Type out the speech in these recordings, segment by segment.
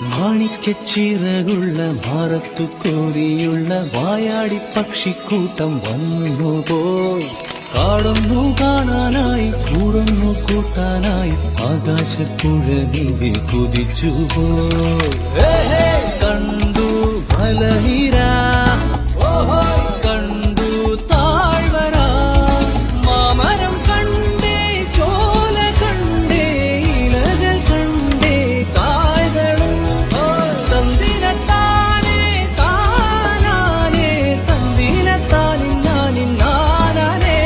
മാണിക്കച്ചിറകുള്ള മാറത്തു കോരിയുള്ള വായാടി പക്ഷിക്കൂട്ടം വന്നുപോയി. കാടൊന്നു കാണാനായി കൂടൊന്നു കൂട്ടാനായി ആകാശപ്പുഴനിൽ കുതിച്ചുപോയി. കണ്ടു മലനിര, കണ്ടു താഴ്വര, മാമരം കണ്ടേ, ചോല കണ്ടേ, ഇലകൾ കണ്ടേ, കായകളും തന്തിനത്താനേ താനാനേ, തന്തിനത്താനിന്നാനിൻ നാനാനേ.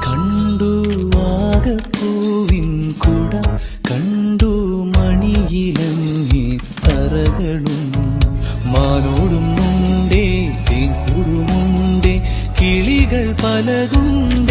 കണ്ടു വാഗപ്പൂവിൻ കുട, കണ്ടു മണിയിലങ്ങി തറകളും, മാനോടും മുണ്ടേ തേൻകൂടുമുണ്ടേ, കിളികൾ പലകുണ്ട്